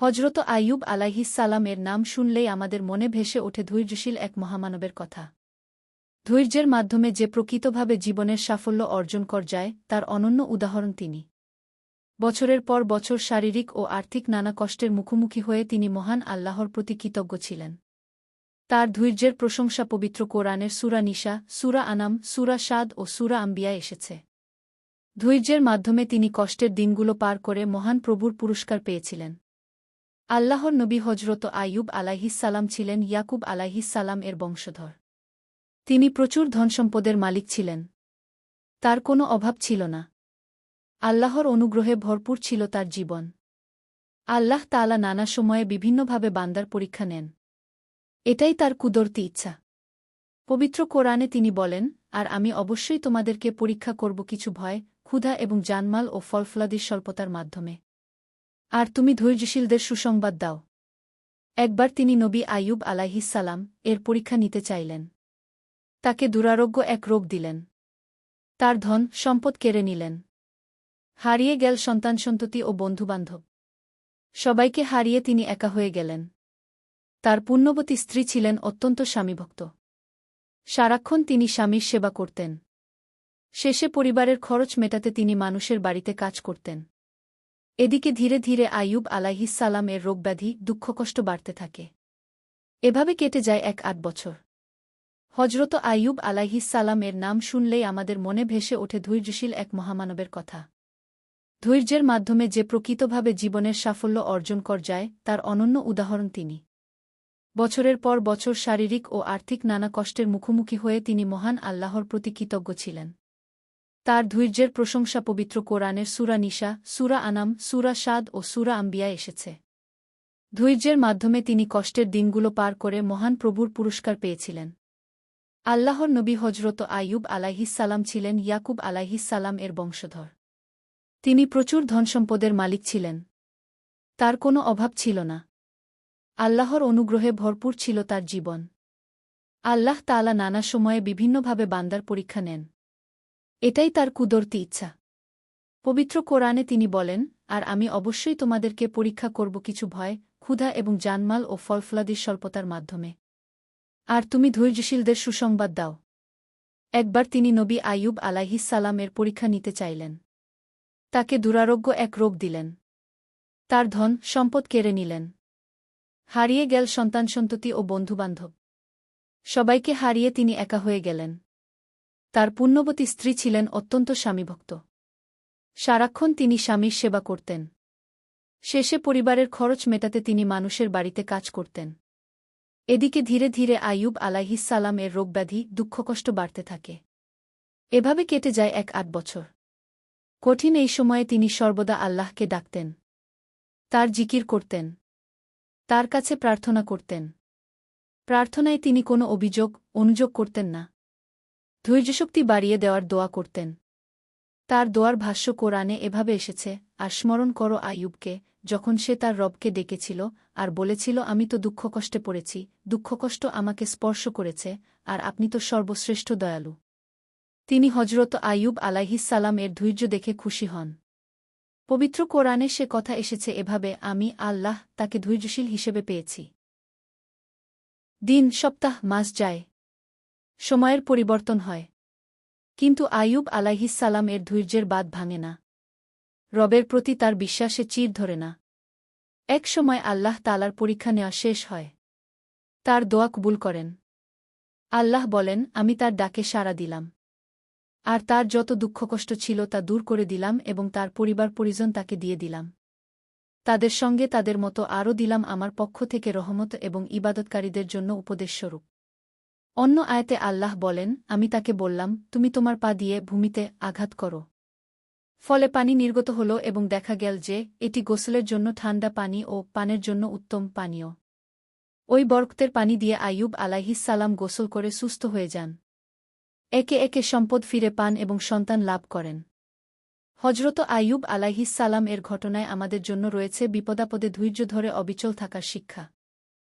হজরত আইয়ুব আলাইহিসসালাম এর নাম শুনলেই আমাদের মনে ভেসে ওঠে ধৈর্যশীল এক মহামানবের কথা। ধৈর্যের মাধ্যমে যে প্রকৃতভাবে জীবনের সাফল্য অর্জন করা যায় তার অনন্য উদাহরণ তিনি। বছরের পর বছর শারীরিক ও আর্থিক নানা কষ্টের মুখোমুখি হয়ে তিনি মহান আল্লাহর প্রতি কৃতজ্ঞ ছিলেন। তার ধৈর্যের প্রশংসা পবিত্র কোরআনের সূরা নিসা, সূরা আনাম, সূরা সাদ ও সূরা আম্বিয়ায় এসেছে। ধৈর্যের মাধ্যমে তিনি কষ্টের দিনগুলো পার করে মহান প্রভুর পুরস্কার পেয়েছিলেন। আল্লাহর নবী হজরত আইয়ুব আলাইহিসসালাম ছিলেন ইয়াকুব আলাইহিসসালাম এর বংশধর। তিনি প্রচুর ধনসম্পদের মালিক ছিলেন। তার কোনো অভাব ছিল না। আল্লাহর অনুগ্রহে ভরপুর ছিল তার জীবন। আল্লাহ তাআলা নানা সময়ে বিভিন্নভাবে বান্দার পরীক্ষা নেন। এটাই তার কুদরতি ইচ্ছা। পবিত্র কোরআনে তিনি বলেন, আর আমি অবশ্যই তোমাদেরকে পরীক্ষা করব কিছু ভয়, ক্ষুধা এবং জানমাল ও ফলফলাদির স্বল্পতার মাধ্যমে। আর তুমি ধৈর্যশীলদের সুসংবাদ দাও। একবার তিনি নবী আইয়ুব আলাইহিসসালাম এর পরীক্ষা নিতে চাইলেন। তাকে দুরারোগ্য এক রোগ দিলেন। তার ধন সম্পদ কেড়ে নিলেন। হারিয়ে গেল সন্তানসন্ততি ও বন্ধুবান্ধব। সবাইকে হারিয়ে তিনি একা হয়ে গেলেন। তার পুণ্যবতী স্ত্রী ছিলেন অত্যন্ত স্বামীভক্ত। সারাক্ষণ তিনি স্বামীর সেবা করতেন। শেষে পরিবারের খরচ মেটাতে তিনি মানুষের বাড়িতে কাজ করতেন। এদিকে ধীরে ধীরে আইয়ুব আলাইহিসসালাম এর রোগব্যাধি দুঃখকষ্ট বাড়তে থাকে। এভাবে কেটে যায় ১-৮ বছর। হজরত আইয়ুব আলাইহিসসালাম এর নাম শুনলেই আমাদের মনে ভেসে ওঠে ধৈর্যশীল এক মহামানবের কথা। ধৈর্যের মাধ্যমে যে প্রকৃতভাবে জীবনের সাফল্য অর্জন করা যায় তার অনন্য উদাহরণ তিনি। বছরের পর বছর শারীরিক ও আর্থিক নানা কষ্টের মুখোমুখি হয়ে তিনি মহান আল্লাহর প্রতি কৃতজ্ঞ ছিলেন। তার ধৈর্যের প্রশংসা পবিত্র কোরআনের সূরা নিসা, সূরা আনাম, সূরা সাদ ও সূরা আম্বিয়ায় এসেছে। ধৈর্যের মাধ্যমে তিনি কষ্টের দিনগুলো পার করে মহান প্রভুর পুরস্কার পেয়েছিলেন। আল্লাহর নবী হজরত আইয়ুব আলাইহিসসালাম ছিলেন ইয়াকুব আলাইহিসসালাম এর বংশধর। তিনি প্রচুর ধনসম্পদের মালিক ছিলেন। তার কোনো অভাব ছিল না। আল্লাহর অনুগ্রহে ভরপুর ছিল তার জীবন। আল্লাহ তাআলা নানা সময়ে বিভিন্নভাবে বান্দার পরীক্ষা নেন। এটাই তার কুদরতি ইচ্ছা। পবিত্র কোরআনে তিনি বলেন, আর আমি অবশ্যই তোমাদেরকে পরীক্ষা করব কিছু ভয়, ক্ষুধা এবং জানমাল ও ফলফলাদির স্বল্পতার মাধ্যমে। আর তুমি ধৈর্যশীলদের সুসংবাদ দাও। একবার তিনি নবী আইয়ুব আলাইহিসসালাম এর পরীক্ষা নিতে চাইলেন। তাকে দুরারোগ্য এক রোগ দিলেন। তার ধন সম্পদ কেড়ে নিলেন। হারিয়ে গেল সন্তানসন্ততি ও বন্ধুবান্ধব। সবাইকে হারিয়ে তিনি একা হয়ে গেলেন। তার পুণ্যবতী স্ত্রী ছিলেন অত্যন্ত স্বামীভক্ত। সারাক্ষণ তিনি স্বামীর সেবা করতেন। শেষে পরিবারের খরচ মেটাতে তিনি মানুষের বাড়িতে কাজ করতেন। এদিকে ধীরে ধীরে আইয়ুব আলাইহিসসালাম এর রোগব্যাধি দুঃখকষ্ট বাড়তে থাকে। এভাবে কেটে যায় ১-৮ বছর। কঠিন এই সময়ে তিনি সর্বদা আল্লাহকে ডাকতেন। তার জিকির করতেন। তার কাছে প্রার্থনা করতেন। প্রার্থনায় তিনি কোনো অভিযোগ, অনুযোগ করতেন না। ধৈর্যশক্তি বাড়িয়ে দেওয়ার দোয়া করতেন। তার দোয়ার ভাষ্য কোরআনে এভাবে এসেছে, আর স্মরণ করো আইয়ুবকে, যখন সে তার রবকে ডেকেছিল আর বলেছিল, আমি তো দুঃখকষ্টে পড়েছি, দুঃখকষ্ট আমাকে স্পর্শ করেছে, আর আপনি তো সর্বশ্রেষ্ঠ দয়ালু। তিনি হজরত আইয়ুব আলাইহিসসালাম এর ধৈর্য দেখে খুশি হন। পবিত্র কোরআনে সে কথা এসেছে এভাবে, আমি আল্লাহ তাকে ধৈর্যশীল হিসেবে পেয়েছি। দিন, সপ্তাহ, মাস যায়। সময়ের পরিবর্তন হয়। কিন্তু আইয়ুব আলাইহিসসালাম এর ধৈর্যের বাঁধ ভাঙে না। রবের প্রতি তার বিশ্বাসে চির ধরে না। এক সময় আল্লাহ তাআলার পরীক্ষা নেওয়া শেষ হয়। তার দোয়া কবুল করেন। আল্লাহ বলেন, আমি তার ডাকে সাড়া দিলাম। আর তার যত দুঃখকষ্ট ছিল তা দূর করে দিলাম এবং তার পরিবার পরিজন তাকে দিয়ে দিলাম। তাদের সঙ্গে তাদের মতো আরও দিলাম আমার পক্ষ থেকে রহমত এবং ইবাদতকারীদের জন্য উপদেশস্বরূপ। অন্য আয়াতে আল্লাহ বলেন, আমি তাকে বললাম, তুমি তোমার পা দিয়ে ভূমিতে আঘাত করো। ফলে পানি নির্গত হল এবং দেখা গেল যে এটি গোসলের জন্য ঠান্ডা পানি ও পানের জন্য উত্তম পানীয়। ওই বরকতের পানি দিয়ে আইয়ুব আলাইহিসসালাম গোসল করে সুস্থ হয়ে যান। একে একে সম্পদ ফিরে পান এবং সন্তান লাভ করেন। হজরত আইয়ুব আলাইহিসসালাম এর ঘটনায় আমাদের জন্য রয়েছে বিপদাপদে ধৈর্য ধরে অবিচল থাকার শিক্ষা।